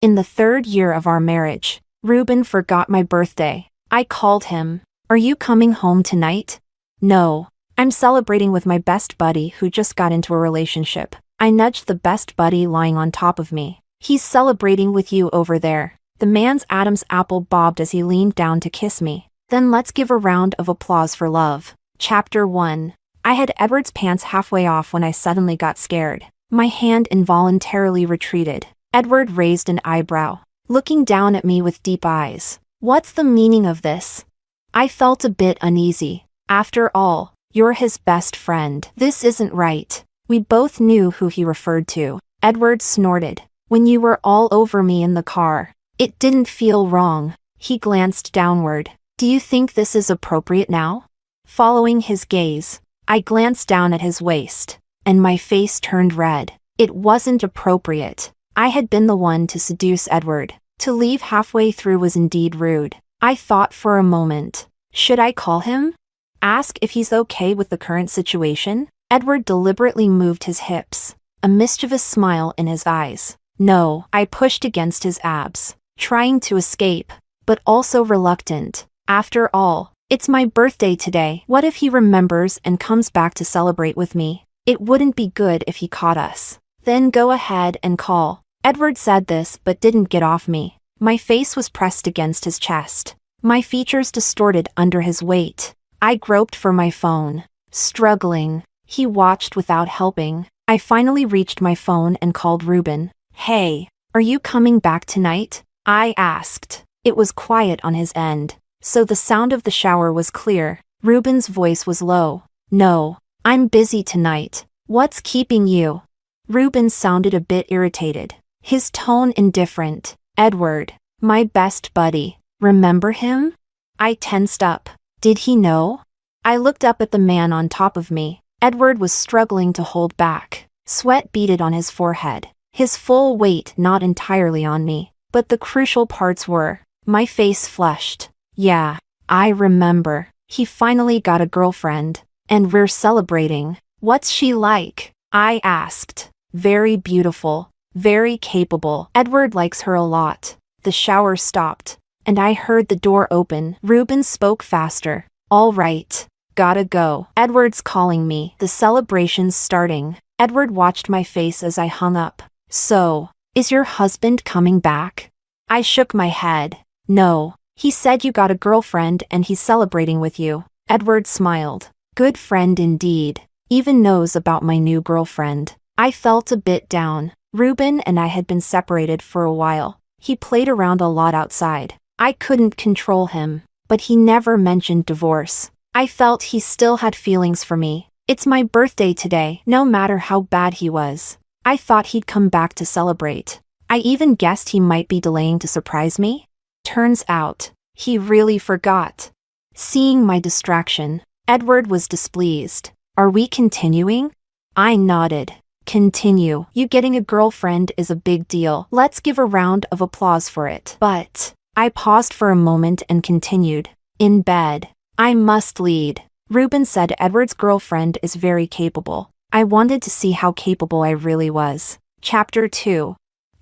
In the 3rd year of our marriage, Ruben forgot my birthday. I called him. Are you coming home tonight? No. I'm celebrating with my best buddy who just got into a relationship. I nudged the best buddy lying on top of me. He's celebrating with you over there. The man's Adam's apple bobbed as he leaned down to kiss me. Then let's give a round of applause for love. Chapter 1. I had Edward's pants halfway off when I suddenly got scared. My hand involuntarily retreated. Edward raised an eyebrow, looking down at me with deep eyes. What's the meaning of this? I felt a bit uneasy. After all, you're his best friend. This isn't right. We both knew who he referred to. Edward snorted. When you were all over me in the car. It didn't feel wrong. He glanced downward. Do you think this is appropriate now? Following his gaze, I glanced down at his waist, and my face turned red. It wasn't appropriate. I had been the one to seduce Edward. To leave halfway through was indeed rude. I thought for a moment. Should I call him? Ask if he's okay with the current situation? Edward deliberately moved his hips, a mischievous smile in his eyes. No, I pushed against his abs, trying to escape, but also reluctant. After all, it's my birthday today. What if he remembers and comes back to celebrate with me? It wouldn't be good if he caught us. Then go ahead and call. Edward said this but didn't get off me. My face was pressed against his chest. My features distorted under his weight. I groped for my phone. Struggling. He watched without helping. I finally reached my phone and called Ruben. Hey, are you coming back tonight? I asked. It was quiet on his end, so the sound of the shower was clear. Ruben's voice was low. No, I'm busy tonight. What's keeping you? Ruben sounded a bit irritated, his tone indifferent. Edward, my best buddy. Remember him? I tensed up. Did he know? I looked up at the man on top of me. Edward was struggling to hold back. Sweat beaded on his forehead. His full weight not entirely on me, but the crucial parts were. My face flushed. Yeah, I remember. He finally got a girlfriend, and we're celebrating. What's she like? I asked. Very beautiful, very capable. Edward likes her a lot. The shower stopped, and I heard the door open. Ruben spoke faster. All right, gotta go. Edward's calling me. The celebration's starting. Edward watched my face as I hung up. So, is your husband coming back? I shook my head. No, he said you got a girlfriend and he's celebrating with you. Edward smiled. Good friend indeed. Even knows about my new girlfriend. I felt a bit down. Ruben and I had been separated for a while. He played around a lot outside. I couldn't control him, but he never mentioned divorce. I felt he still had feelings for me. It's my birthday today, no matter how bad he was. I thought he'd come back to celebrate. I even guessed he might be delaying to surprise me. Turns out, he really forgot. Seeing my distraction, Edward was displeased. Are we continuing? I nodded. Continue. You getting a girlfriend is a big deal. Let's give a round of applause for it. But, I paused for a moment and continued. In bed. I must lead. Ruben said Edward's girlfriend is very capable. I wanted to see how capable I really was. Chapter 2.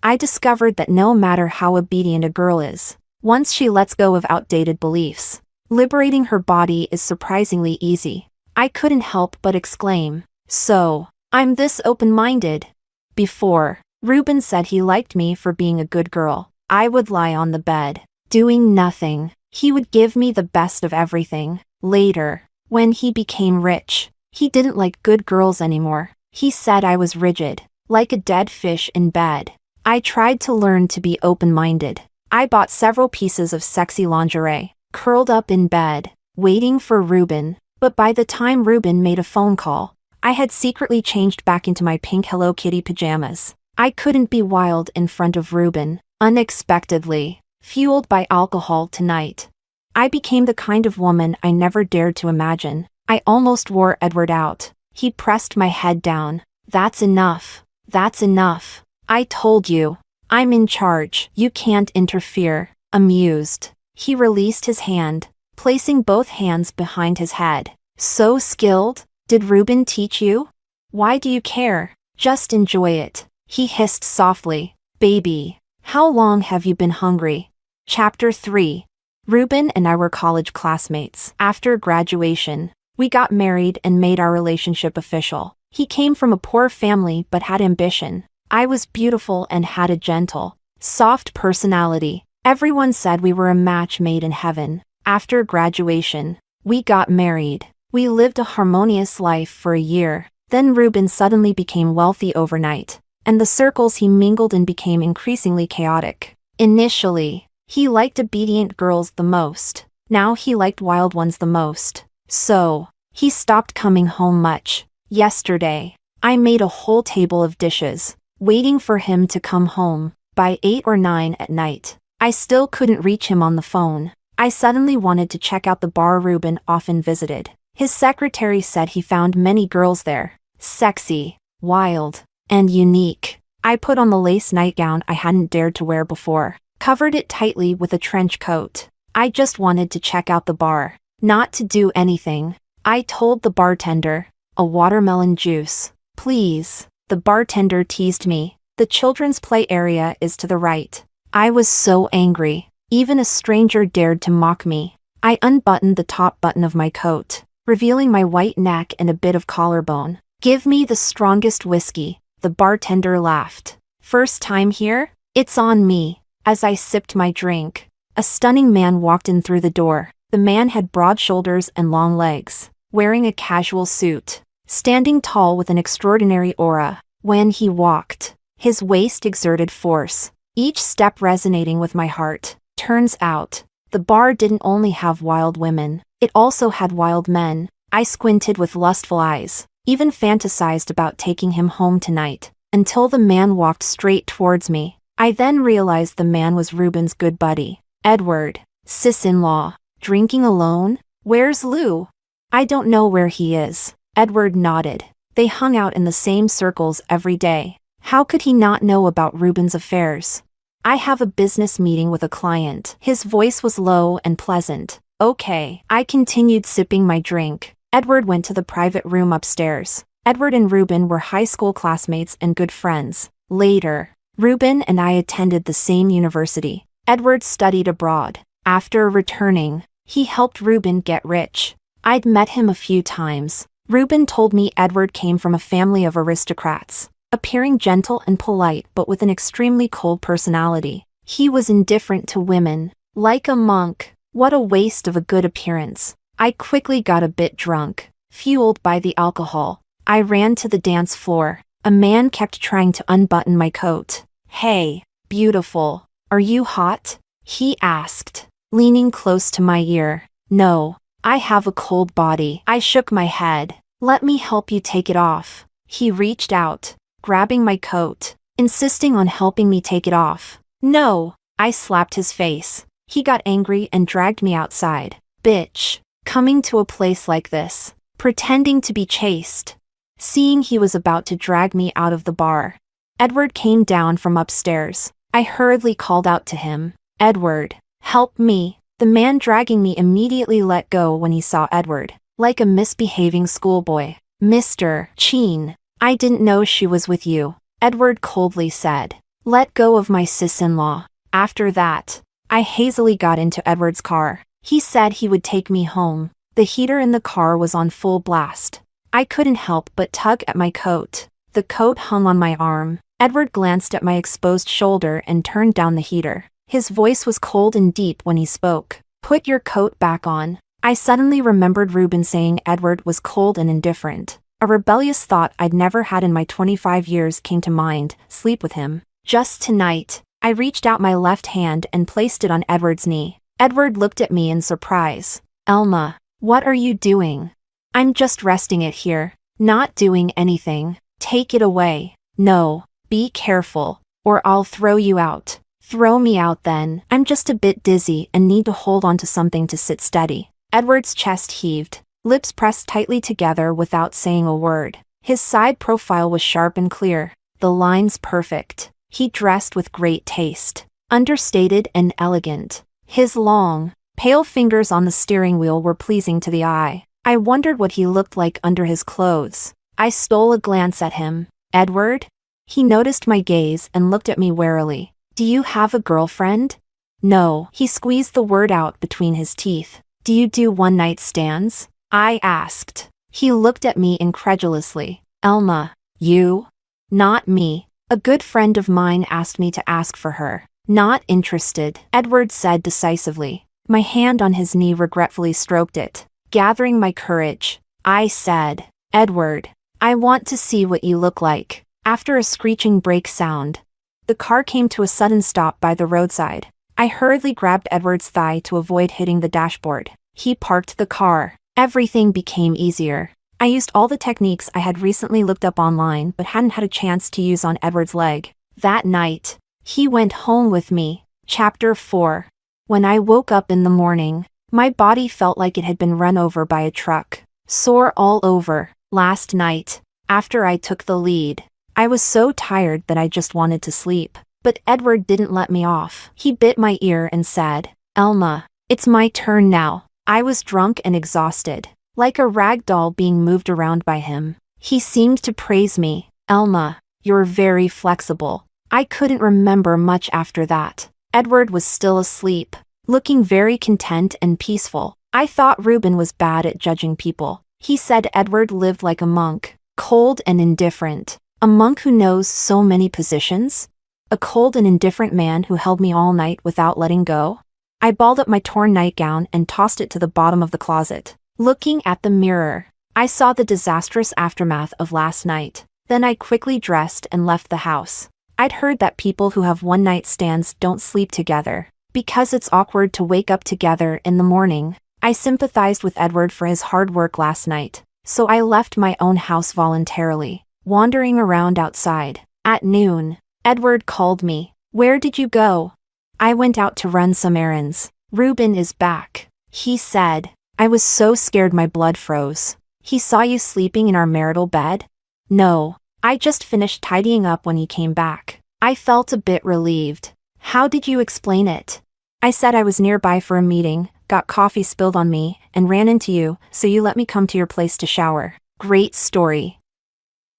I discovered that no matter how obedient a girl is, once she lets go of outdated beliefs, liberating her body is surprisingly easy. I couldn't help but exclaim. So, I'm this open-minded. Before, Ruben said he liked me for being a good girl. I would lie on the bed, doing nothing. He would give me the best of everything. Later, when he became rich, he didn't like good girls anymore. He said I was rigid, like a dead fish in bed. I tried to learn to be open-minded. I bought several pieces of sexy lingerie, curled up in bed, waiting for Ruben. But by the time Ruben made a phone call, I had secretly changed back into my pink Hello Kitty pajamas. I couldn't be wild in front of Ruben. Unexpectedly, fueled by alcohol tonight, I became the kind of woman I never dared to imagine. I almost wore Edward out. He pressed my head down. That's enough. That's enough. I told you. I'm in charge. You can't interfere. Amused, he released his hand, placing both hands behind his head. So skilled? Did Ruben teach you? Why do you care? Just enjoy it. He hissed softly. Baby, How long have you been hungry? Chapter 3. Ruben and I were college classmates. After graduation, we got married and made our relationship official. He came from a poor family but had ambition. I was beautiful and had a gentle, soft personality. Everyone said we were a match made in heaven. After graduation, we got married. We lived a harmonious life for a year. Then Ruben suddenly became wealthy overnight, and the circles he mingled in became increasingly chaotic. Initially, he liked obedient girls the most. Now he liked wild ones the most. So, he stopped coming home much. Yesterday, I made a whole table of dishes, waiting for him to come home. By 8 or 9 at night, I still couldn't reach him on the phone. I suddenly wanted to check out the bar Ruben often visited. His secretary said he found many girls there. Sexy, wild, and unique. I put on the lace nightgown I hadn't dared to wear before, covered it tightly with a trench coat. I just wanted to check out the bar, not to do anything. I told the bartender, a watermelon juice, please. The bartender teased me. The children's play area is to the right. I was so angry. Even a stranger dared to mock me. I unbuttoned the top button of my coat, revealing my white neck and a bit of collarbone. Give me the strongest whiskey, the bartender laughed. First time here? It's on me. As I sipped my drink, a stunning man walked in through the door. The man had broad shoulders and long legs, wearing a casual suit, standing tall with an extraordinary aura. When he walked, his waist exerted force, each step resonating with my heart. Turns out, the bar didn't only have wild women, it also had wild men. I squinted with lustful eyes, even fantasized about taking him home tonight, until the man walked straight towards me. I then realized the man was Ruben's good buddy, Edward, sis-in-law. Drinking alone? Where's Lou? I don't know where he is. Edward nodded. They hung out in the same circles every day. How could he not know about Ruben's affairs? I have a business meeting with a client. His voice was low and pleasant. Okay. I continued sipping my drink. Edward went to the private room upstairs. Edward and Ruben were high school classmates and good friends. Later, Ruben and I attended the same university. Edward studied abroad. After returning, he helped Ruben get rich. I'd met him a few times. Ruben told me Edward came from a family of aristocrats, appearing gentle and polite but with an extremely cold personality. He was indifferent to women, like a monk. What a waste of a good appearance. I quickly got a bit drunk, fueled by the alcohol. I ran to the dance floor. A man kept trying to unbutton my coat. Hey, beautiful, are you hot? He asked, leaning close to my ear. No, I have a cold body. I shook my head. Let me help you take it off. He reached out, grabbing my coat, insisting on helping me take it off. No, I slapped his face. He got angry and dragged me outside. Bitch, coming to a place like this, pretending to be chaste. Seeing he was about to drag me out of the bar, Edward came down from upstairs. I hurriedly called out to him. Edward, help me. The man dragging me immediately let go when he saw Edward, like a misbehaving schoolboy. Mr. Cheen, I didn't know she was with you, Edward coldly said. Let go of my sis-in-law. After that, I hazily got into Edward's car. He said he would take me home. The heater in the car was on full blast. I couldn't help but tug at my coat. The coat hung on my arm. Edward glanced at my exposed shoulder and turned down the heater. His voice was cold and deep when he spoke. Put your coat back on. I suddenly remembered Ruben saying Edward was cold and indifferent. A rebellious thought I'd never had in my 25 years came to mind. Sleep with him. Just tonight. I reached out my left hand and placed it on Edward's knee. Edward looked at me in surprise. Elma, what are you doing? I'm just resting it here. Not doing anything. Take it away. No, be careful, or I'll throw you out. Throw me out then. I'm just a bit dizzy and need to hold on to something to sit steady. Edward's chest heaved, lips pressed tightly together without saying a word. His side profile was sharp and clear, the lines perfect. He dressed with great taste, understated and elegant. His long, pale fingers on the steering wheel were pleasing to the eye. I wondered what he looked like under his clothes. I stole a glance at him. Edward? He noticed my gaze and looked at me warily. Do you have a girlfriend? No. He squeezed the word out between his teeth. Do you do one-night stands? I asked. He looked at me incredulously. Elma, you? Not me. A good friend of mine asked me to ask for her. Not interested, Edward said decisively. My hand on his knee regretfully stroked it. Gathering my courage, I said, Edward, I want to see what you look like. After a screeching brake sound, the car came to a sudden stop by the roadside. I hurriedly grabbed Edward's thigh to avoid hitting the dashboard. He parked the car. Everything became easier. I used all the techniques I had recently looked up online but hadn't had a chance to use on Edward's leg. That night, he went home with me. Chapter 4. When I woke up in the morning, my body felt like it had been run over by a truck. Sore all over. Last night, after I took the lead, I was so tired that I just wanted to sleep. But Edward didn't let me off. He bit my ear and said, Elma, it's my turn now. I was drunk and exhausted, like a rag doll being moved around by him. He seemed to praise me. Elma, you're very flexible. I couldn't remember much after that. Edward was still asleep, looking very content and peaceful. I thought Reuben was bad at judging people. He said Edward lived like a monk, cold and indifferent. A monk who knows so many positions? A cold and indifferent man who held me all night without letting go? I balled up my torn nightgown and tossed it to the bottom of the closet. Looking at the mirror, I saw the disastrous aftermath of last night. Then I quickly dressed and left the house. I'd heard that people who have one-night stands don't sleep together, because it's awkward to wake up together in the morning. I sympathized with Edward for his hard work last night, so I left my own house voluntarily, wandering around outside. At noon, Edward called me. Where did you go? I went out to run some errands. Reuben is back, he said. I was so scared my blood froze. He saw you sleeping in our marital bed? No, I just finished tidying up when he came back. I felt a bit relieved. How did you explain it? I said I was nearby for a meeting, got coffee spilled on me, and ran into you, so you let me come to your place to shower. Great story.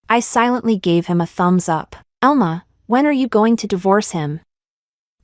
I silently gave him a thumbs up. Elma, when are you going to divorce him?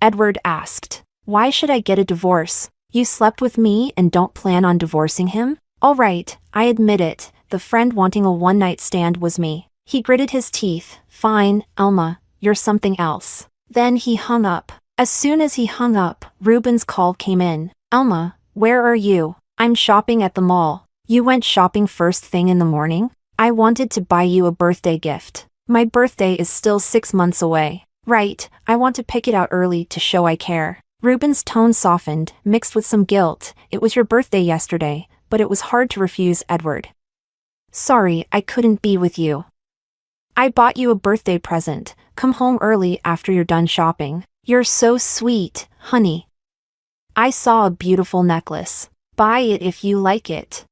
Edward asked. Why should I get a divorce? You slept with me and don't plan on divorcing him? All right, I admit it, the friend wanting a one-night stand was me. He gritted his teeth. Fine, Elma, you're something else. Then he hung up. As soon as he hung up, Reuben's call came in. Elma, where are you? I'm shopping at the mall. You went shopping first thing in the morning? I wanted to buy you a birthday gift. My birthday is still 6 months away. Right, I want to pick it out early to show I care. Reuben's tone softened, mixed with some guilt. It was your birthday yesterday, but it was hard to refuse Edward. Sorry, I couldn't be with you. I bought you a birthday present. Come home early after you're done shopping. You're so sweet, honey. I saw a beautiful necklace. Buy it if you like it.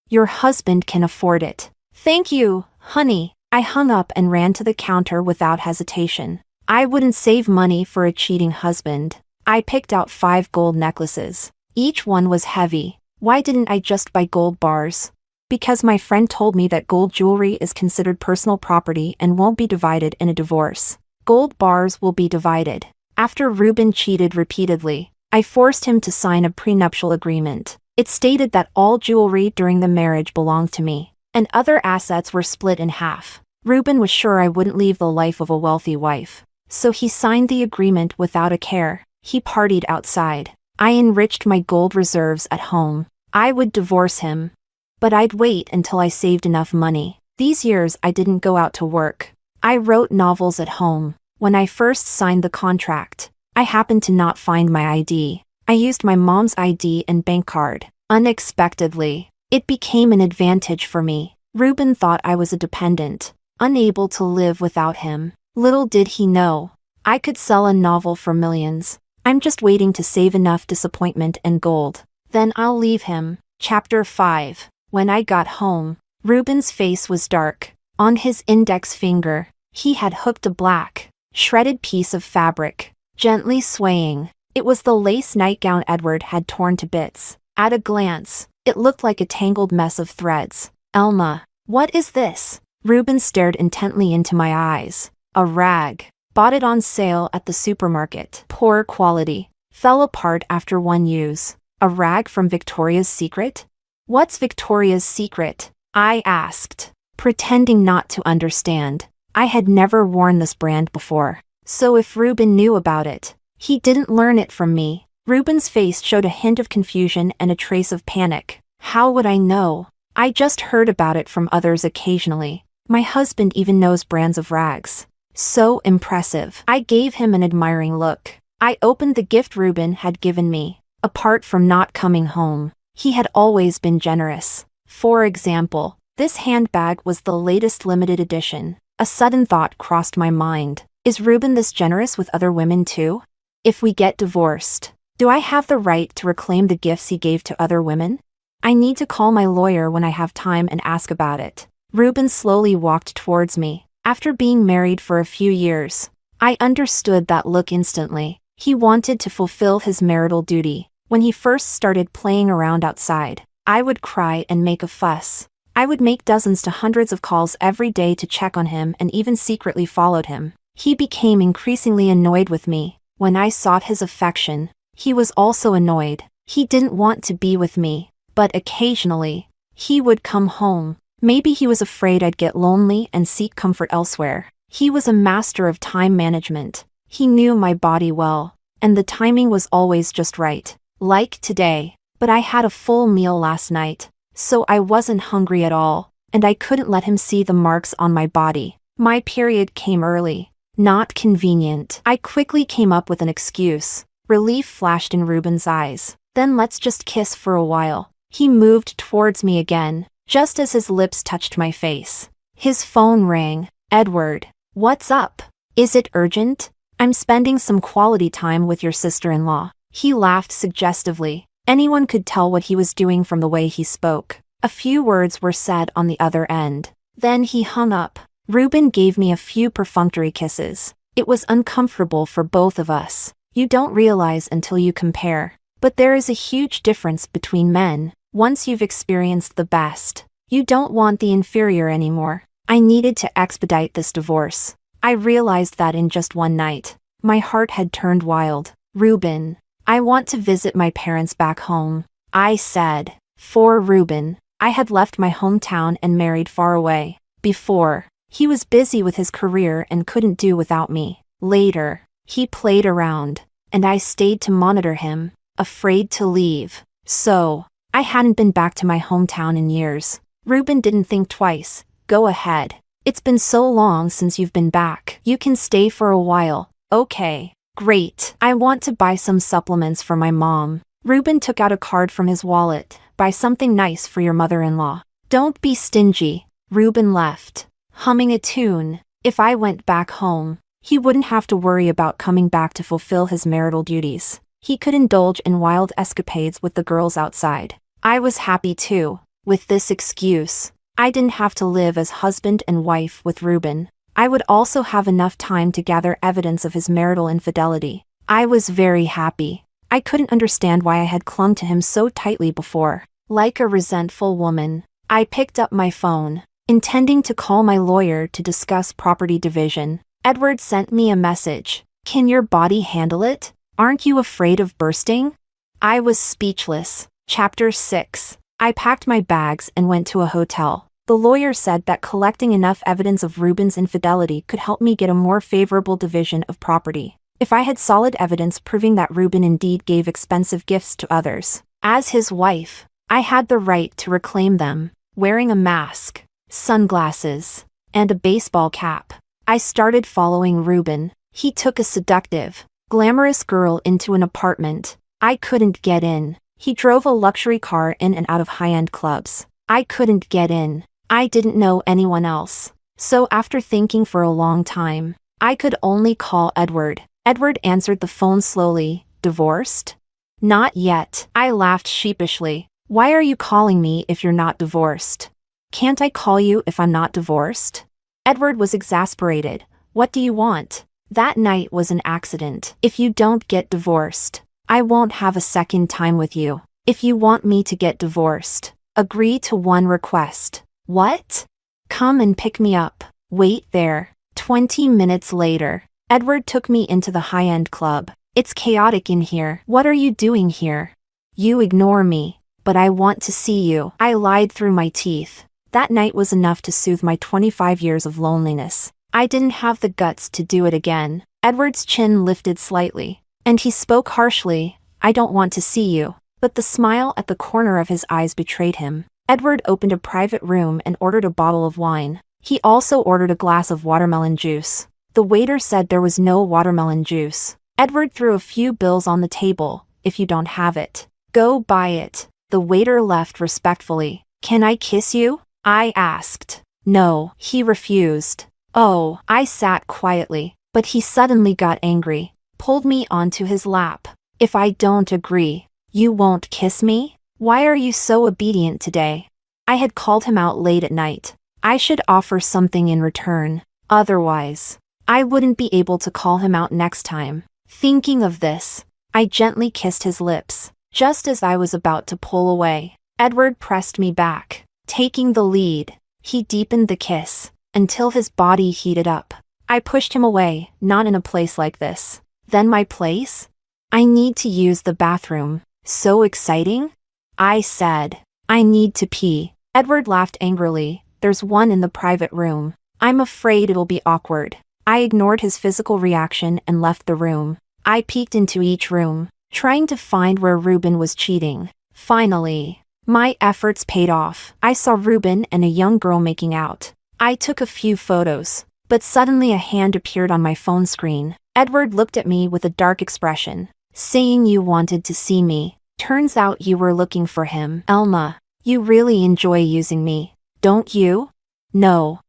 Your husband can afford it. Thank you, honey. I hung up and ran to the counter without hesitation. I wouldn't save money for a cheating husband. I picked out 5 gold necklaces. Each one was heavy. Why didn't I just buy gold bars? Because my friend told me that gold jewelry is considered personal property and won't be divided in a divorce. Gold bars will be divided. After Reuben cheated repeatedly, I forced him to sign a prenuptial agreement. It stated that all jewelry during the marriage belonged to me, and other assets were split in half. Reuben was sure I wouldn't leave the life of a wealthy wife, so he signed the agreement without a care. He partied outside. I enriched my gold reserves at home. I would divorce him, but I'd wait until I saved enough money. These years I didn't go out to work. I wrote novels at home. When I first signed the contract, I happened to not find my ID. I used my mom's ID and bank card. Unexpectedly, it became an advantage for me. Reuben thought I was a dependent, unable to live without him. Little did he know, I could sell a novel for millions. I'm just waiting to save enough disappointment and gold. Then I'll leave him. Chapter 5. When I got home, Reuben's face was dark. On his index finger, he had hooked a black, shredded piece of fabric, gently swaying. It was the lace nightgown Edward had torn to bits. At a glance, it looked like a tangled mess of threads. Elma, what is this? Reuben stared intently into my eyes. A rag. Bought it on sale at the supermarket. Poor quality. Fell apart after one use. A rag from Victoria's Secret? What's Victoria's Secret? I asked, pretending not to understand. I had never worn this brand before. So if Ruben knew about it, he didn't learn it from me. Ruben's face showed a hint of confusion and a trace of panic. How would I know? I just heard about it from others occasionally. My husband even knows brands of rags. So impressive. I gave him an admiring look. I opened the gift Ruben had given me. Apart from not coming home, he had always been generous. For example, this handbag was the latest limited edition. A sudden thought crossed my mind. Is Ruben this generous with other women too? If we get divorced, do I have the right to reclaim the gifts he gave to other women? I need to call my lawyer when I have time and ask about it. Ruben slowly walked towards me. After being married for a few years, I understood that look instantly. He wanted to fulfill his marital duty. When he first started playing around outside, I would cry and make a fuss. I would make dozens to hundreds of calls every day to check on him and even secretly followed him. He became increasingly annoyed with me. When I sought his affection, he was also annoyed. He didn't want to be with me, but occasionally, he would come home. Maybe he was afraid I'd get lonely and seek comfort elsewhere. He was a master of time management. He knew my body well, and the timing was always just right. Like today, but I had a full meal last night, so I wasn't hungry at all, and I couldn't let him see the marks on my body. My period came early. Not convenient. I quickly came up with an excuse. Relief flashed in Ruben's eyes. Then let's just kiss for a while. He moved towards me again, just as his lips touched my face. His phone rang. Edward, what's up? Is it urgent? I'm spending some quality time with your sister-in-law. He laughed suggestively. Anyone could tell what he was doing from the way he spoke. A few words were said on the other end. Then he hung up. Ruben gave me a few perfunctory kisses. It was uncomfortable for both of us. You don't realize until you compare. But there is a huge difference between men. Once you've experienced the best, you don't want the inferior anymore. I needed to expedite this divorce. I realized that in just one night. My heart had turned wild. Ruben, I want to visit my parents back home, I said. For Ruben, I had left my hometown and married far away. Before, he was busy with his career and couldn't do without me. Later, he played around, and I stayed to monitor him, afraid to leave. So, I hadn't been back to my hometown in years. Ruben didn't think twice. Go ahead. It's been so long since you've been back. You can stay for a while. Okay. Great. I want to buy some supplements for my mom. Ruben took out a card from his wallet. Buy something nice for your mother-in-law. Don't be stingy. Ruben left, humming a tune. If I went back home, he wouldn't have to worry about coming back to fulfill his marital duties. He could indulge in wild escapades with the girls outside. I was happy too. With this excuse, I didn't have to live as husband and wife with Ruben. I would also have enough time to gather evidence of his marital infidelity. I was very happy. I couldn't understand why I had clung to him so tightly before. Like a resentful woman, I picked up my phone, intending to call my lawyer to discuss property division. Edward sent me a message. Can your body handle it? Aren't you afraid of bursting? I was speechless. Chapter 6. I packed my bags and went to a hotel. The lawyer said that collecting enough evidence of Ruben's infidelity could help me get a more favorable division of property. If I had solid evidence proving that Ruben indeed gave expensive gifts to others, as his wife, I had the right to reclaim them. Wearing a mask, sunglasses, and a baseball cap, I started following Ruben. He took a seductive, glamorous girl into an apartment. I couldn't get in. He drove a luxury car in and out of high-end clubs. I couldn't get in. I didn't know anyone else. So after thinking for a long time, I could only call Edward. Edward answered the phone slowly. Divorced? Not yet. I laughed sheepishly. Why are you calling me if you're not divorced? Can't I call you if I'm not divorced? Edward was exasperated. What do you want? That night was an accident. If you don't get divorced, I won't have a second time with you. If you want me to get divorced, agree to one request. What? Come and pick me up. Wait there. 20 minutes later, Edward took me into the high-end club. It's chaotic in here. What are you doing here? You ignore me, but I want to see you. I lied through my teeth. That night was enough to soothe my 25 years of loneliness. I didn't have the guts to do it again. Edward's chin lifted slightly, and he spoke harshly. I don't want to see you. But the smile at the corner of his eyes betrayed him. Edward opened a private room and ordered a bottle of wine. He also ordered a glass of watermelon juice. The waiter said there was no watermelon juice. Edward threw a few bills on the table. If you don't have it, go buy it. The waiter left respectfully. Can I kiss you? I asked. No, he refused. Oh, I sat quietly, but he suddenly got angry, pulled me onto his lap. If I don't agree, you won't kiss me? Why are you so obedient today? I had called him out late at night. I should offer something in return. Otherwise, I wouldn't be able to call him out next time. Thinking of this, I gently kissed his lips. Just as I was about to pull away, Edward pressed me back, taking the lead. He deepened the kiss until his body heated up. I pushed him away. Not in a place like this. Then my place? I need to use the bathroom. So exciting? I said. I need to pee. Edward laughed angrily. There's one in the private room. I'm afraid it'll be awkward. I ignored his physical reaction and left the room. I peeked into each room, trying to find where Ruben was cheating. Finally, my efforts paid off. I saw Ruben and a young girl making out. I took a few photos, but suddenly a hand appeared on my phone screen. Edward looked at me with a dark expression, saying you wanted to see me. Turns out you were looking for him. Elma, you really enjoy using me, don't you? No.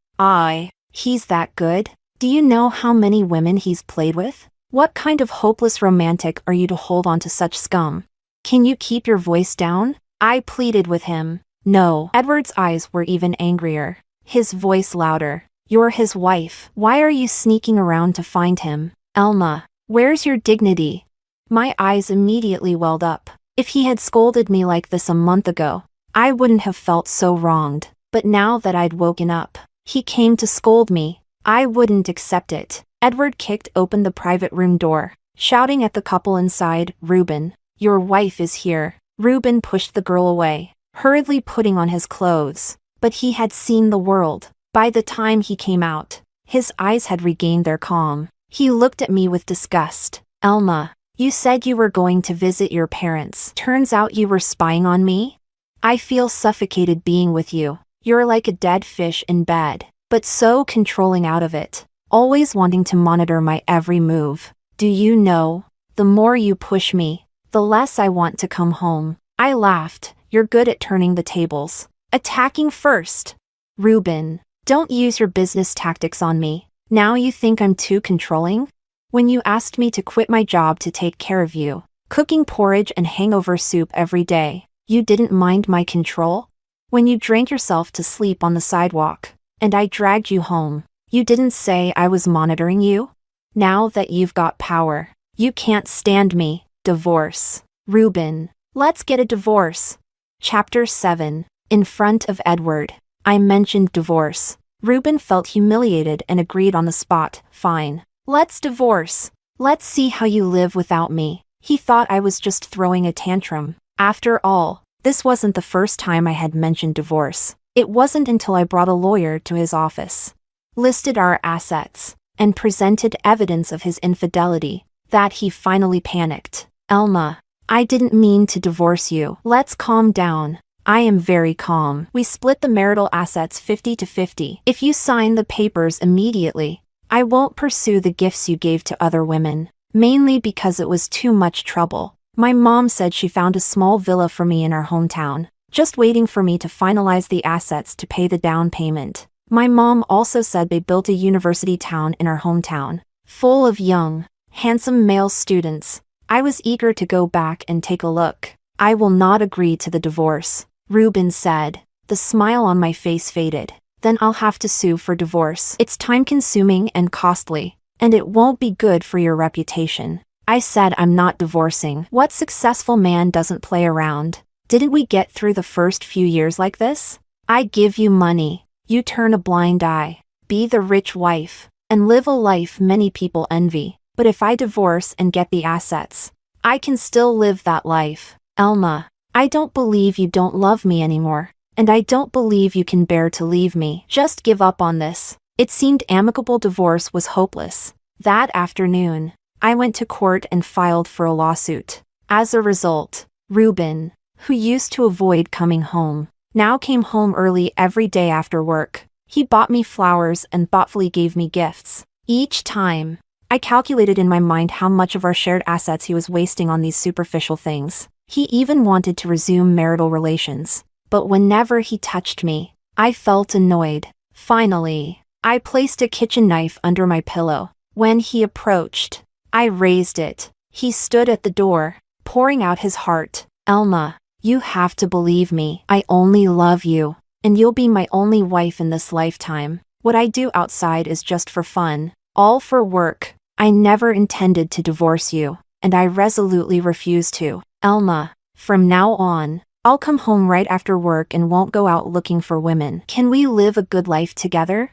He's that good? Do you know how many women he's played with? What kind of hopeless romantic are you to hold on to such scum? Can you keep your voice down? I pleaded with him. No. Edward's eyes were even angrier, his voice louder. You're his wife. Why are you sneaking around to find him? Elma, where's your dignity? My eyes immediately welled up. If he had scolded me like this a month ago, I wouldn't have felt so wronged. But now that I'd woken up, he came to scold me. I wouldn't accept it. Edward kicked open the private room door, shouting at the couple inside, Ruben, your wife is here. Ruben pushed the girl away, hurriedly putting on his clothes. But he had seen the world. By the time he came out, his eyes had regained their calm. He looked at me with disgust. Elma, you said you were going to visit your parents. Turns out you were spying on me? I feel suffocated being with you. You're like a dead fish in bed, but so controlling out of it, always wanting to monitor my every move. Do you know, the more you push me, the less I want to come home. I laughed. You're good at turning the tables. Attacking first. Ruben, don't use your business tactics on me. Now you think I'm too controlling? When you asked me to quit my job to take care of you, cooking porridge and hangover soup every day, you didn't mind my control? When you drank yourself to sleep on the sidewalk, and I dragged you home, you didn't say I was monitoring you? Now that you've got power, you can't stand me. Divorce. Ruben, let's get a divorce. Chapter 7. In front of Edward. I mentioned divorce. Ruben felt humiliated and agreed on the spot. Fine. Let's divorce. Let's see how you live without me. He thought I was just throwing a tantrum. After all, this wasn't the first time I had mentioned divorce. It wasn't until I brought a lawyer to his office, listed our assets, and presented evidence of his infidelity, that he finally panicked. Elma, I didn't mean to divorce you. Let's calm down. I am very calm. We split the marital assets 50-50. If you sign the papers immediately, I won't pursue the gifts you gave to other women, mainly because it was too much trouble. My mom said she found a small villa for me in our hometown, just waiting for me to finalize the assets to pay the down payment. My mom also said they built a university town in our hometown, full of young, handsome male students. I was eager to go back and take a look. I will not agree to the divorce, Ruben said. The smile on my face faded. Then I'll have to sue for divorce. It's time-consuming and costly, and it won't be good for your reputation. I said I'm not divorcing. What successful man doesn't play around? Didn't we get through the first few years like this? I give you money. You turn a blind eye. Be the rich wife. and live a life many people envy. But if I divorce and get the assets, I can still live that life. Elma, I don't believe you don't love me anymore, and I don't believe you can bear to leave me. Just give up on this. It seemed amicable divorce was hopeless. That afternoon, I went to court and filed for a lawsuit. As a result, Ruben, who used to avoid coming home, now came home early every day after work. He bought me flowers and thoughtfully gave me gifts. Each time, I calculated in my mind how much of our shared assets he was wasting on these superficial things. He even wanted to resume marital relations. But whenever he touched me, I felt annoyed. Finally, I placed a kitchen knife under my pillow. When he approached, I raised it. He stood at the door, pouring out his heart. Elma, you have to believe me. I only love you, and you'll be my only wife in this lifetime. What I do outside is just for fun, all for work. I never intended to divorce you, and I resolutely refuse to. Elma, from now on, I'll come home right after work and won't go out looking for women. Can we live a good life together?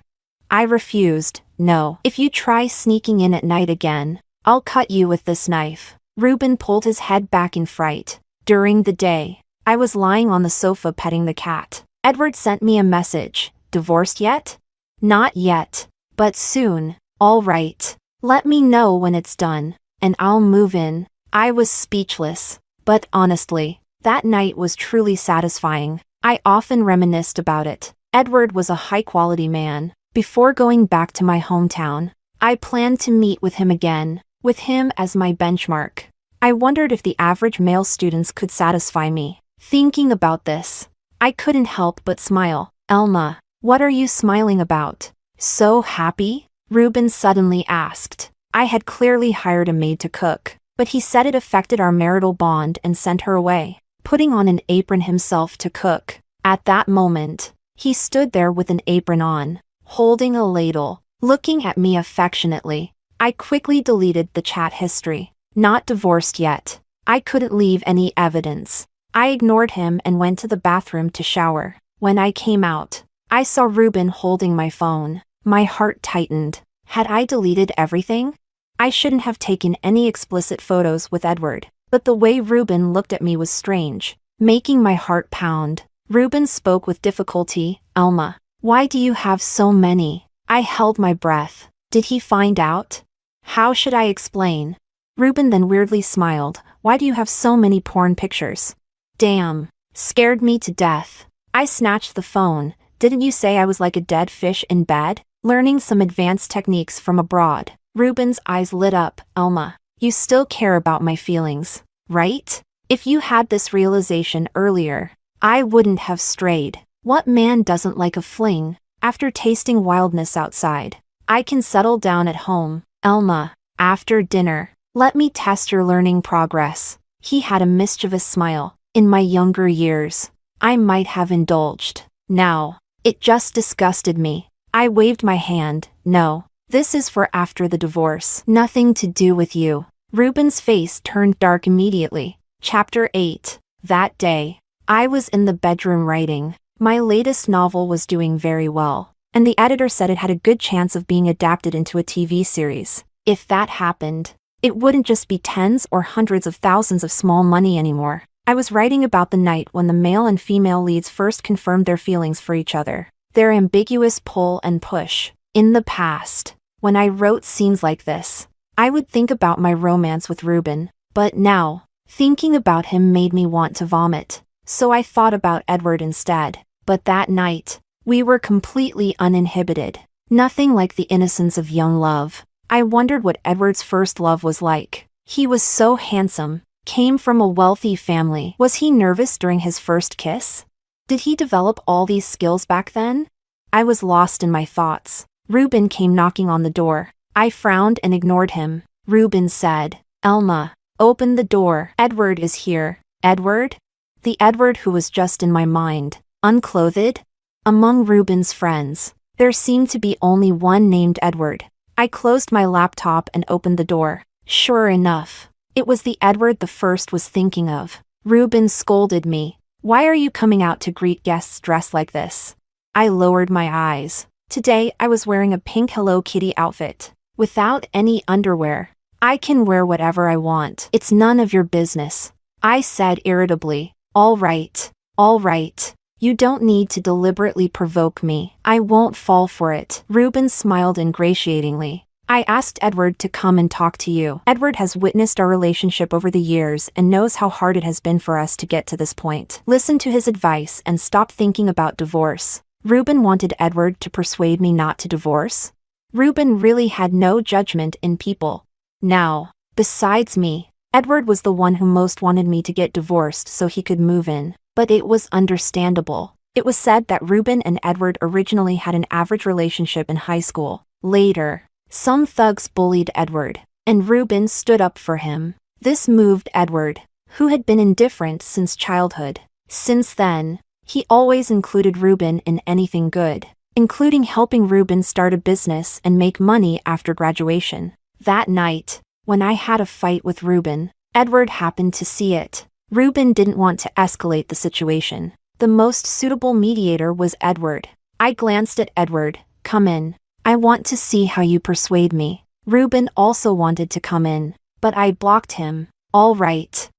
I refused. No. If you try sneaking in at night again, I'll cut you with this knife. Ruben pulled his head back in fright. During the day, I was lying on the sofa petting the cat. Edward sent me a message. Divorced yet? Not yet, but soon. All right. Let me know when it's done, and I'll move in. I was speechless, but honestly, that night was truly satisfying. I often reminisced about it. Edward was a high-quality man. Before going back to my hometown, I planned to meet with him again, with him as my benchmark. I wondered if the average male students could satisfy me. Thinking about this, I couldn't help but smile. Elma, what are you smiling about? So happy? Ruben suddenly asked. I had clearly hired a maid to cook, but he said it affected our marital bond and sent her away, putting on an apron himself to cook. At that moment, he stood there with an apron on, holding a ladle, looking at me affectionately. I quickly deleted the chat history. Not divorced yet. I couldn't leave any evidence. I ignored him and went to the bathroom to shower. When I came out, I saw Ruben holding my phone. My heart tightened. Had I deleted everything? I shouldn't have taken any explicit photos with Edward, but the way Ruben looked at me was strange, making my heart pound. Ruben spoke with difficulty. Elma, why do you have so many? I held my breath. Did he find out? How should I explain? Ruben then weirdly smiled. Why do you have so many porn pictures? Damn. Scared me to death. I snatched the phone. Didn't you say I was like a dead fish in bed? Learning some advanced techniques from abroad. Ruben's eyes lit up. Elma, you still care about my feelings, right? If you had this realization earlier, I wouldn't have strayed. What man doesn't like a fling? After tasting wildness outside, I can settle down at home. Elma, after dinner, let me test your learning progress. He had a mischievous smile. In my younger years, I might have indulged. Now, it just disgusted me. I waved my hand. No, this is for after the divorce. Nothing to do with you. Ruben's face turned dark immediately. Chapter 8. That day, I was in the bedroom writing. My latest novel was doing very well, and the editor said it had a good chance of being adapted into a TV series. If that happened, it wouldn't just be tens or hundreds of thousands of small money anymore. I was writing about the night when the male and female leads first confirmed their feelings for each other. Their ambiguous pull and push. In the past, when I wrote scenes like this, I would think about my romance with Ruben, but now, thinking about him made me want to vomit. So I thought about Edward instead. But that night, we were completely uninhibited. Nothing like the innocence of young love. I wondered what Edward's first love was like. He was so handsome, came from a wealthy family. Was he nervous during his first kiss? Did he develop all these skills back then? I was lost in my thoughts. Ruben came knocking on the door. I frowned and ignored him. Ruben said, Elma, open the door. Edward is here. Edward? The Edward who was just in my mind. Unclothed? Among Ruben's friends, there seemed to be only one named Edward. I closed my laptop and opened the door. Sure enough, it was the Edward the first was thinking of. Ruben scolded me. Why are you coming out to greet guests dressed like this? I lowered my eyes. Today I was wearing a pink Hello Kitty outfit, without any underwear. I can wear whatever I want. It's none of your business, I said irritably. All right. You don't need to deliberately provoke me. I won't fall for it. Reuben smiled ingratiatingly. I asked Edward to come and talk to you. Edward has witnessed our relationship over the years and knows how hard it has been for us to get to this point. Listen to his advice and stop thinking about divorce. Reuben wanted Edward to persuade me not to divorce? Reuben really had no judgment in people. Now, besides me, Edward was the one who most wanted me to get divorced so he could move in. But it was understandable. It was said that Reuben and Edward originally had an average relationship in high school. Later, some thugs bullied Edward, and Reuben stood up for him. This moved Edward, who had been indifferent since childhood. Since then, he always included Reuben in anything good, including helping Reuben start a business and make money after graduation. That night, when I had a fight with Reuben, Edward happened to see it. Reuben didn't want to escalate the situation. The most suitable mediator was Edward. I glanced at Edward. Come in. I want to see how you persuade me. Reuben also wanted to come in, but I blocked him. All right.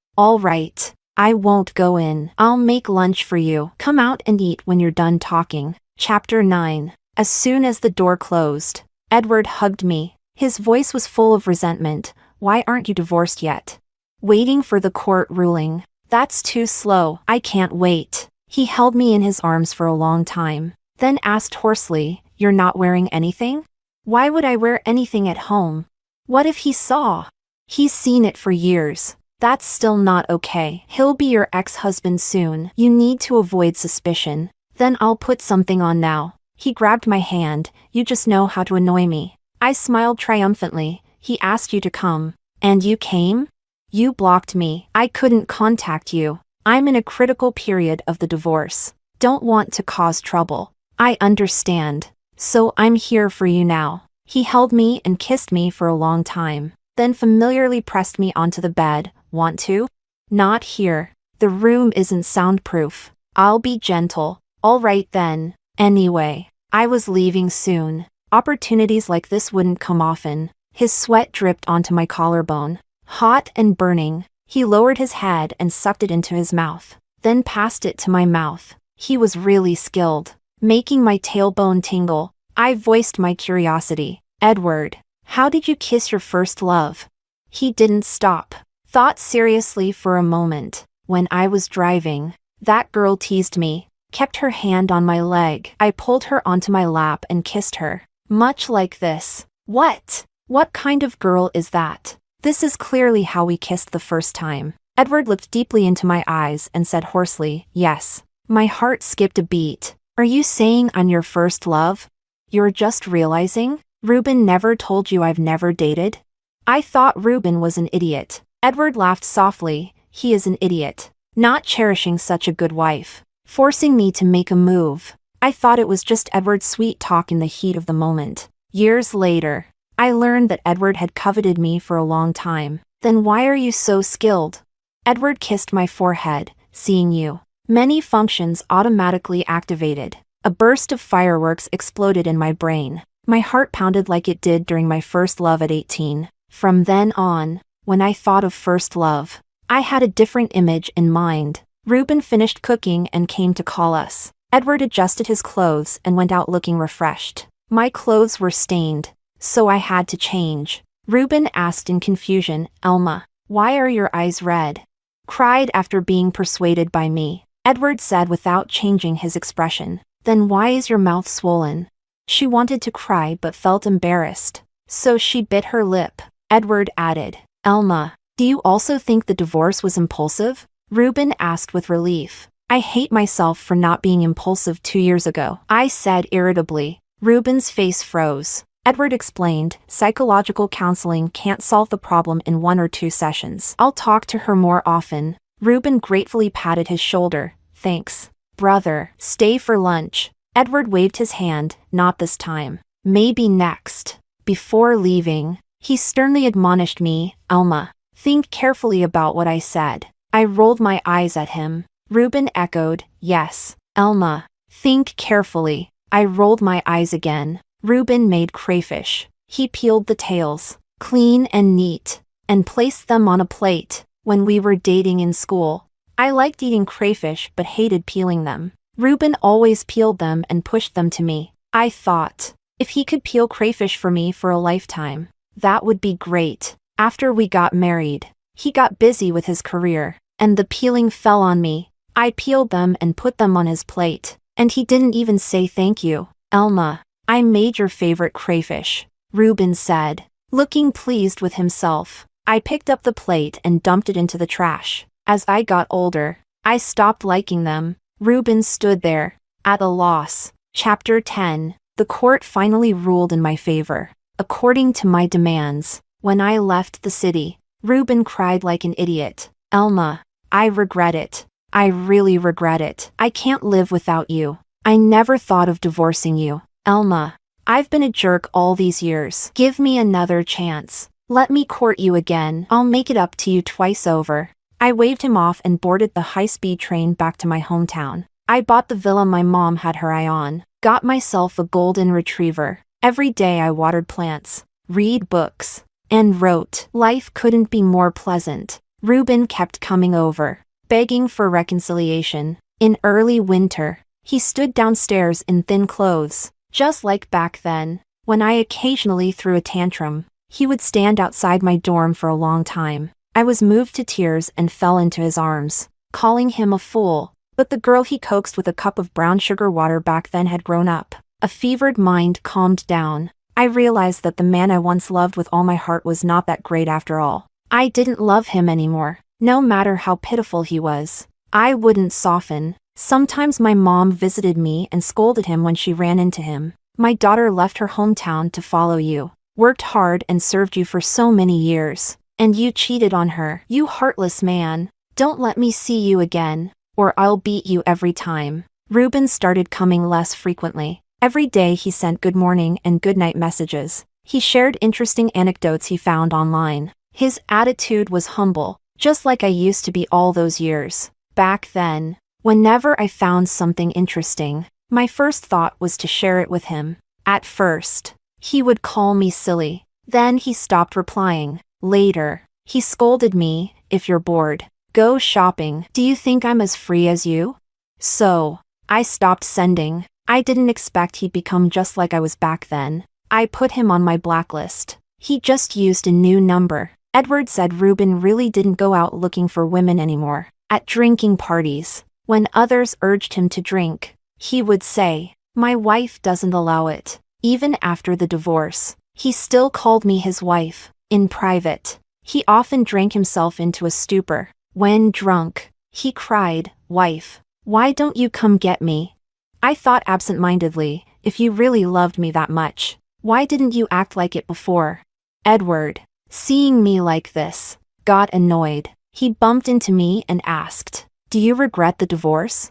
I won't go in. I'll make lunch for you. Come out and eat when you're done talking. Chapter 9. As soon as the door closed, Edward hugged me. His voice was full of resentment. Why aren't you divorced yet? Waiting for the court ruling. That's too slow. I can't wait. He held me in his arms for a long time, then asked hoarsely, You're not wearing anything? Why would I wear anything at home? What if he saw? He's seen it for years. That's still not okay. He'll be your ex-husband soon. You need to avoid suspicion. Then I'll put something on now. He grabbed my hand. You just know how to annoy me. I smiled triumphantly. He asked you to come. And you came? You blocked me. I couldn't contact you. I'm in a critical period of the divorce. Don't want to cause trouble. I understand. So I'm here for you now. He held me and kissed me for a long time, then familiarly pressed me onto the bed. Want to? Not here. The room isn't soundproof. I'll be gentle. All right then. Anyway, I was leaving soon. Opportunities like this wouldn't come often. His sweat dripped onto my collarbone. Hot and burning, he lowered his head and sucked it into his mouth, then passed it to my mouth. He was really skilled, making my tailbone tingle. I voiced my curiosity. Edward, how did you kiss your first love? He didn't stop. Thought seriously for a moment. When I was driving, that girl teased me, kept her hand on my leg. I pulled her onto my lap and kissed her. Much like this. What? What kind of girl is that? This is clearly how we kissed the first time. Edward looked deeply into my eyes and said hoarsely, Yes. My heart skipped a beat. Are you saying I'm your first love? You're just realizing? Reuben never told you I've never dated? I thought Reuben was an idiot. Edward laughed softly. He is an idiot. Not cherishing such a good wife. Forcing me to make a move. I thought it was just Edward's sweet talk in the heat of the moment. Years later, I learned that Edward had coveted me for a long time. Then why are you so skilled? Edward kissed my forehead. Seeing you. Many functions automatically activated. A burst of fireworks exploded in my brain. My heart pounded like it did during my first love at 18. From then on, when I thought of first love, I had a different image in mind. Reuben finished cooking and came to call us. Edward adjusted his clothes and went out looking refreshed. My clothes were stained, so I had to change. Reuben asked in confusion, Elma, why are your eyes red? Cried after being persuaded by me. Edward said without changing his expression. Then why is your mouth swollen? She wanted to cry but felt embarrassed, so she bit her lip. Edward added, Elma, do you also think the divorce was impulsive? Reuben asked with relief. I hate myself for not being impulsive 2 years ago, I said irritably. Reuben's face froze. Edward explained, psychological counseling can't solve the problem in 1 or 2 sessions. I'll talk to her more often. Reuben gratefully patted his shoulder. Thanks. Brother, stay for lunch. Edward waved his hand, not this time. Maybe next. Before leaving, he sternly admonished me, Elma, think carefully about what I said. I rolled my eyes at him. Reuben echoed, yes, Elma, think carefully. I rolled my eyes again. Ruben made crayfish. He peeled the tails, clean and neat, and placed them on a plate. When we were dating in school, I liked eating crayfish but hated peeling them. Ruben always peeled them and pushed them to me. I thought, if he could peel crayfish for me for a lifetime, that would be great. After we got married, he got busy with his career, and the peeling fell on me. I peeled them and put them on his plate, and he didn't even say thank you. Elma, I made your favorite crayfish, Ruben said, looking pleased with himself. I picked up the plate and dumped it into the trash. As I got older, I stopped liking them. Ruben stood there, at a loss. Chapter 10. The court finally ruled in my favor, according to my demands. When I left the city, Ruben cried like an idiot. Elma, I regret it. I really regret it. I can't live without you. I never thought of divorcing you. Elma, I've been a jerk all these years. Give me another chance. Let me court you again. I'll make it up to you twice over. I waved him off and boarded the high-speed train back to my hometown. I bought the villa my mom had her eye on, got myself a golden retriever. Every day I watered plants, read books, and wrote. Life couldn't be more pleasant. Ruben kept coming over, begging for reconciliation. In early winter, he stood downstairs in thin clothes, just like back then. When I occasionally threw a tantrum, he would stand outside my dorm for a long time. I was moved to tears and fell into his arms, calling him a fool. But the girl he coaxed with a cup of brown sugar water back then had grown up. A fevered mind calmed down. I realized that the man I once loved with all my heart was not that great after all. I didn't love him anymore, no matter how pitiful he was. I wouldn't soften. Sometimes my mom visited me and scolded him when she ran into him. My daughter left her hometown to follow you, worked hard and served you for so many years, and you cheated on her. You heartless man. Don't let me see you again, or I'll beat you every time. Ruben started coming less frequently. Every day he sent good morning and good night messages. He shared interesting anecdotes he found online. His attitude was humble, just like I used to be all those years. Back then, whenever I found something interesting, my first thought was to share it with him. At first, he would call me silly. Then he stopped replying. Later, he scolded me, if you're bored, go shopping. Do you think I'm as free as you? So, I stopped sending. I didn't expect he'd become just like I was back then. I put him on my blacklist. He just used a new number. Edward said Ruben really didn't go out looking for women anymore. At drinking parties, when others urged him to drink, he would say, "My wife doesn't allow it." Even after the divorce, he still called me his wife. In private, he often drank himself into a stupor. When drunk, he cried, "Wife, why don't you come get me?" I thought absent-mindedly, if you really loved me that much, why didn't you act like it before? Edward, seeing me like this, got annoyed. He bumped into me and asked, "Do you regret the divorce?"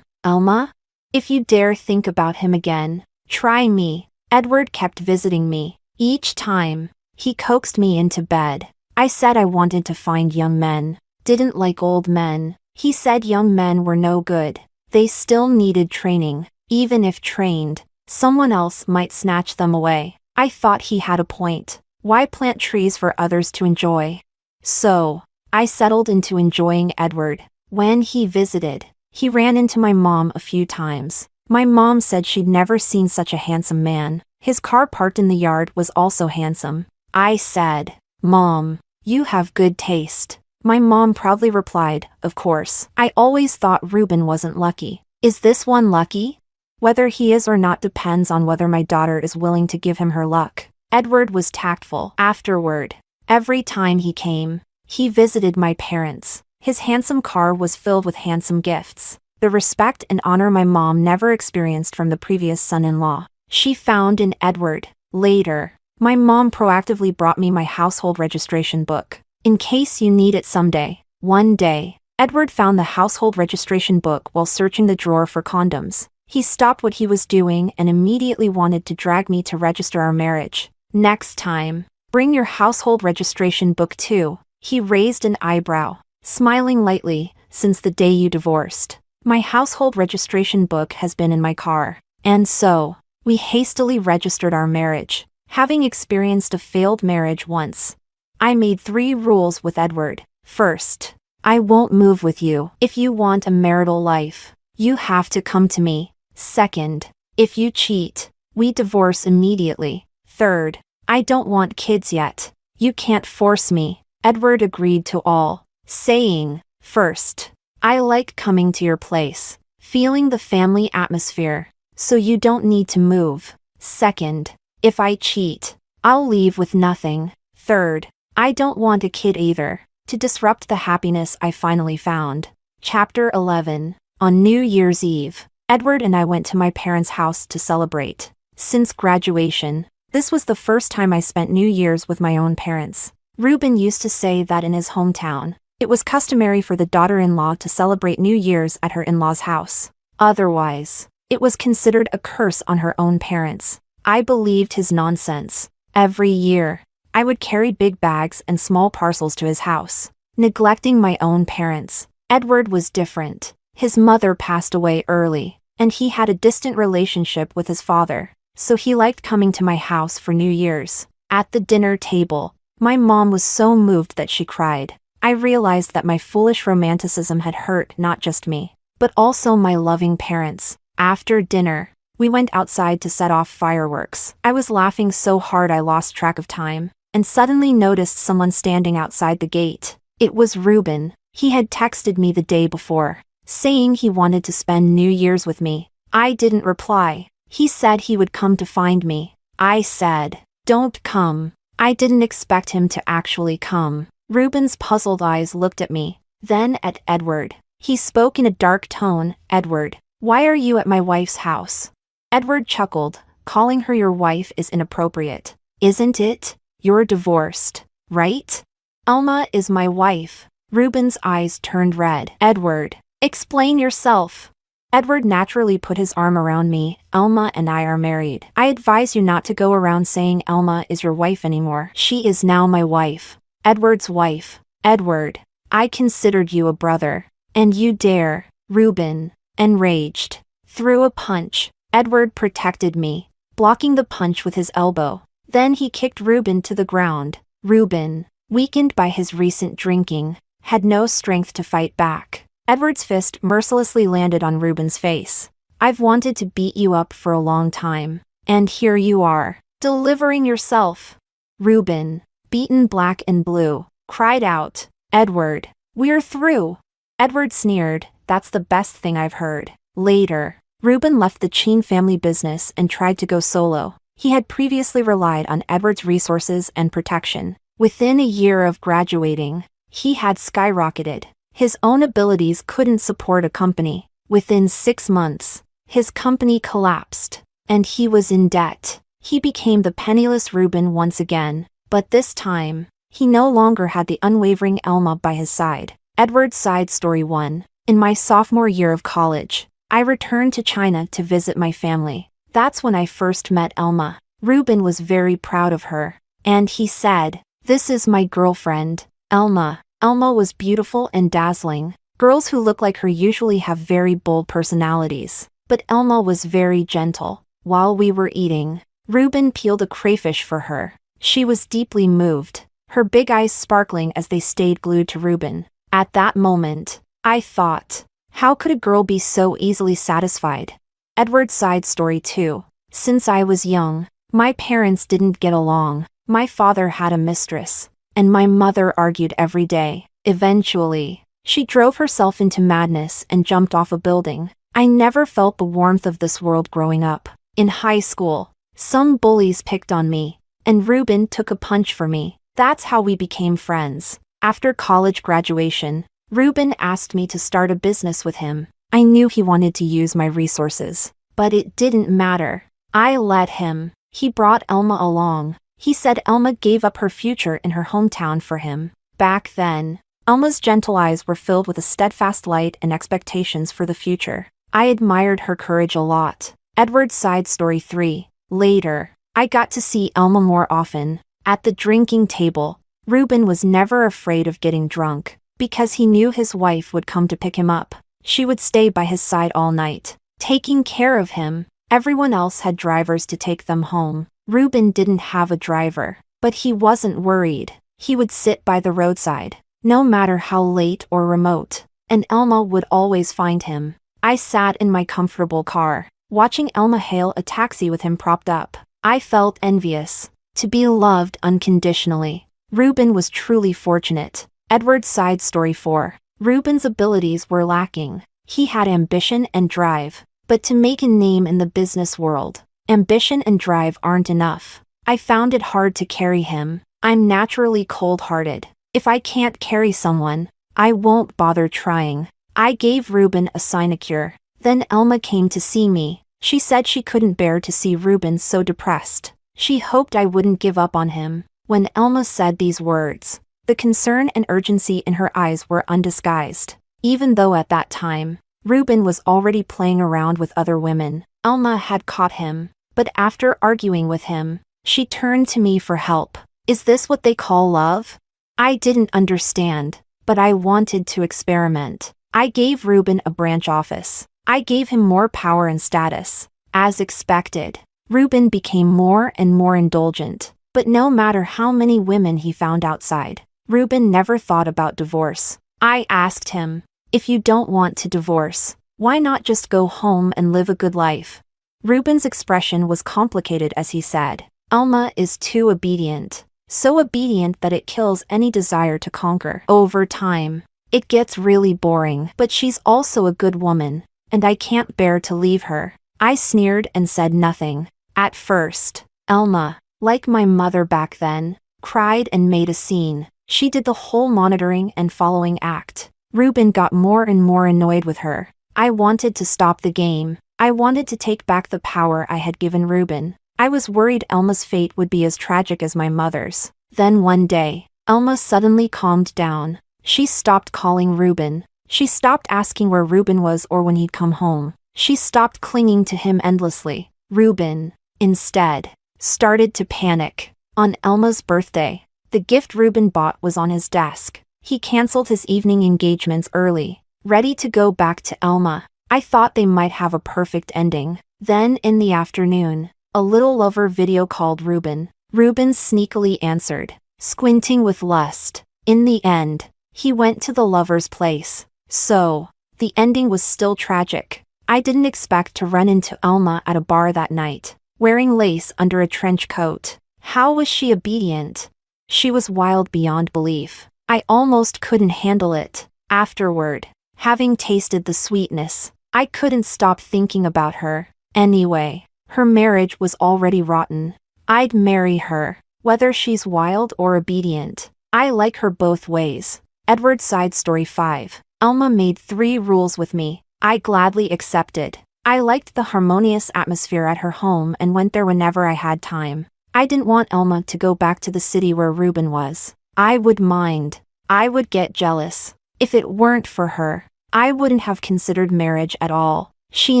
Elma? If you dare think about him again, try me. Edward kept visiting me. Each time, he coaxed me into bed. I said I wanted to find young men, didn't like old men. He said young men were no good. They still needed training. Even if trained, someone else might snatch them away. I thought he had a point. Why plant trees for others to enjoy? So, I settled into enjoying Edward. When he visited, he ran into my mom a few times. My mom said she'd never seen such a handsome man. His car parked in the yard was also handsome. I said, "Mom, you have good taste." My mom proudly replied, "Of course. I always thought Ruben wasn't lucky. Is this one lucky?" Whether he is or not depends on whether my daughter is willing to give him her luck. Edward was tactful. Afterward, every time he came, he visited my parents. His handsome car was filled with handsome gifts. The respect and honor my mom never experienced from the previous son-in-law, she found in Edward. Later, my mom proactively brought me my household registration book, in case you need it someday. One day, Edward found the household registration book while searching the drawer for condoms. He stopped what he was doing and immediately wanted to drag me to register our marriage. "Next time, bring your household registration book too." He raised an eyebrow, smiling lightly, "Since the day you divorced, my household registration book has been in my car, And so, we hastily registered our marriage, having experienced a failed marriage once. I made 3 rules with Edward. First, I won't move with you. If you want a marital life, you have to come to me. Second, if you cheat, we divorce immediately. Third, I don't want kids yet. You can't force me. Edward agreed to all, saying, first, I like coming to your place, feeling the family atmosphere, so you don't need to move. Second, if I cheat, I'll leave with nothing. Third, I don't want a kid either, to disrupt the happiness I finally found. Chapter 11. On New Year's Eve, Edward and I went to my parents' house to celebrate. Since graduation, this was the first time I spent New Year's with my own parents. Reuben used to say that in his hometown, it was customary for the daughter-in-law to celebrate New Year's at her in-laws' house. Otherwise, it was considered a curse on her own parents. I believed his nonsense. Every year, I would carry big bags and small parcels to his house, neglecting my own parents. Edward was different. His mother passed away early, and he had a distant relationship with his father, so he liked coming to my house for New Year's. At the dinner table, my mom was so moved that she cried. I realized that my foolish romanticism had hurt not just me, but also my loving parents. After dinner, we went outside to set off fireworks. I was laughing so hard I lost track of time, and suddenly noticed someone standing outside the gate. It was Reuben. He had texted me the day before, saying he wanted to spend New Year's with me. I didn't reply. He said he would come to find me. I said, "Don't come." I didn't expect him to actually come. Reuben's puzzled eyes looked at me, then at Edward. He spoke in a dark tone. "Edward, why are you at my wife's house?" Edward chuckled. "Calling her your wife is inappropriate, isn't it? You're divorced, right?" "Alma is my wife." Reuben's eyes turned red. "Edward, explain yourself." Edward naturally put his arm around me. "Alma and I are married. I advise you not to go around saying Alma is your wife anymore. She is now my wife. Edward's wife." "Edward, I considered you a brother, and you dare." Reuben, enraged, threw a punch. Edward protected me, blocking the punch with his elbow. Then he kicked Reuben to the ground. Reuben, weakened by his recent drinking, had no strength to fight back. Edward's fist mercilessly landed on Reuben's face. "I've wanted to beat you up for a long time, and here you are, delivering yourself." Reuben, beaten black and blue, cried out, "Edward, we're through." Edward sneered, "That's the best thing I've heard." Later, Reuben left the Chin family business and tried to go solo. He had previously relied on Edward's resources and protection. Within a year of graduating, he had skyrocketed. His own abilities couldn't support a company. Within 6 months, his company collapsed, and he was in debt. He became the penniless Reuben once again, but this time, he no longer had the unwavering Alma by his side. Edward's side story 1. In my sophomore year of college, I returned to China to visit my family. That's when I first met Alma. Reuben was very proud of her, and he said, "This is my girlfriend, Alma." Alma was beautiful and dazzling. Girls who look like her usually have very bold personalities, but Alma was very gentle. While we were eating, Reuben peeled a crayfish for her. She was deeply moved, her big eyes sparkling as they stayed glued to Reuben. At that moment, I thought, how could a girl be so easily satisfied? Edward's side story 2. Since I was young, my parents didn't get along. My father had a mistress, and my mother argued every day. Eventually, she drove herself into madness and jumped off a building. I never felt the warmth of this world growing up. In high school, some bullies picked on me, and Reuben took a punch for me. That's how we became friends. After college graduation, Reuben asked me to start a business with him. I knew he wanted to use my resources, but it didn't matter. I let him. He brought Alma along. He said Alma gave up her future in her hometown for him. Back then, Alma's gentle eyes were filled with a steadfast light and expectations for the future. I admired her courage a lot. Edward's side story 3. Later, I got to see Alma more often. At the drinking table, Reuben was never afraid of getting drunk, because he knew his wife would come to pick him up. She would stay by his side all night, taking care of him. Everyone else had drivers to take them home. Ruben didn't have a driver, but he wasn't worried. He would sit by the roadside, no matter how late or remote, and Elma would always find him. I sat in my comfortable car, watching Elma hail a taxi with him propped up. I felt envious. To be loved unconditionally. Ruben was truly fortunate. Edward's side story 4. Ruben's abilities were lacking. He had ambition and drive, but to make a name in the business world, ambition and drive aren't enough. I found it hard to carry him. I'm naturally cold-hearted. If I can't carry someone, I won't bother trying. I gave Ruben a sinecure. Then Elma came to see me. She said she couldn't bear to see Ruben so depressed. She hoped I wouldn't give up on him. When Elma said these words, the concern and urgency in her eyes were undisguised. Even though at that time, Ruben was already playing around with other women, Elma had caught him. But after arguing with him, she turned to me for help. Is this what they call love? I didn't understand, but I wanted to experiment. I gave Ruben a branch office. I gave him more power and status. As expected, Ruben became more and more indulgent. But no matter how many women he found outside, Ruben never thought about divorce. I asked him, if you don't want to divorce, why not just go home and live a good life? Ruben's expression was complicated as he said, Elma is too obedient. So obedient that it kills any desire to conquer. Over time, it gets really boring. But she's also a good woman, and I can't bear to leave her. I sneered and said nothing. At first, Elma, like my mother back then, cried and made a scene. She did the whole monitoring and following act. Ruben got more and more annoyed with her. I wanted to stop the game. I wanted to take back the power I had given Ruben. I was worried Elma's fate would be as tragic as my mother's. Then one day, Elma suddenly calmed down. She stopped calling Ruben. She stopped asking where Ruben was or when he'd come home. She stopped clinging to him endlessly. Ruben, instead, started to panic. On Elma's birthday, the gift Ruben bought was on his desk. He canceled his evening engagements early, ready to go back to Elma. I thought they might have a perfect ending. Then in the afternoon, a little lover video called Ruben. Ruben sneakily answered, squinting with lust. In the end, he went to the lover's place. So, the ending was still tragic. I didn't expect to run into Elma at a bar that night, wearing lace under a trench coat. How was she obedient? She was wild beyond belief. I almost couldn't handle it. Afterward, having tasted the sweetness, I couldn't stop thinking about her. Anyway, her marriage was already rotten. I'd marry her, whether she's wild or obedient. I like her both ways. Edward's side story 5. Elma made 3 rules with me. I gladly accepted. I liked the harmonious atmosphere at her home and went there whenever I had time. I didn't want Elma to go back to the city where Ruben was. I would mind. I would get jealous. If it weren't for her, I wouldn't have considered marriage at all. She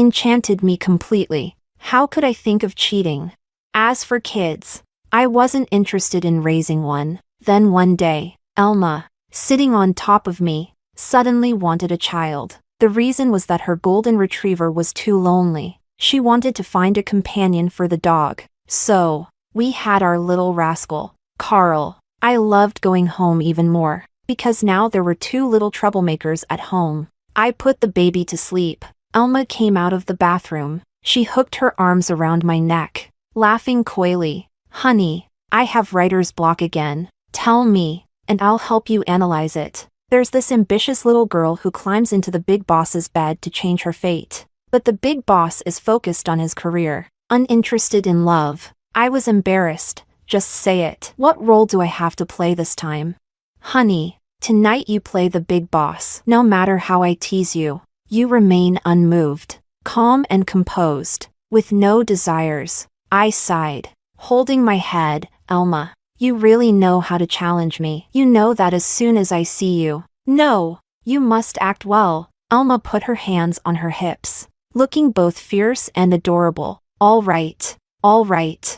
enchanted me completely. How could I think of cheating? As for kids, I wasn't interested in raising one. Then one day, Elma, sitting on top of me, suddenly wanted a child. The reason was that her golden retriever was too lonely. She wanted to find a companion for the dog. So, we had our little rascal, Carl. I loved going home even more, because now there were 2 little troublemakers at home. I put the baby to sleep. Elma came out of the bathroom. She hooked her arms around my neck, laughing coyly. Honey, I have writer's block again. Tell me, and I'll help you analyze it. There's this ambitious little girl who climbs into the big boss's bed to change her fate. But the big boss is focused on his career, uninterested in love. I was embarrassed. Just say it. What role do I have to play this time? Honey, tonight you play the big boss. No matter how I tease you, you remain unmoved, calm and composed, with no desires. I sighed, holding my head. Elma, you really know how to challenge me. You know that as soon as I see you. No, you must act well. Elma put her hands on her hips, looking both fierce and adorable. All right.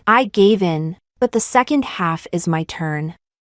I gave in, but the second half is my turn.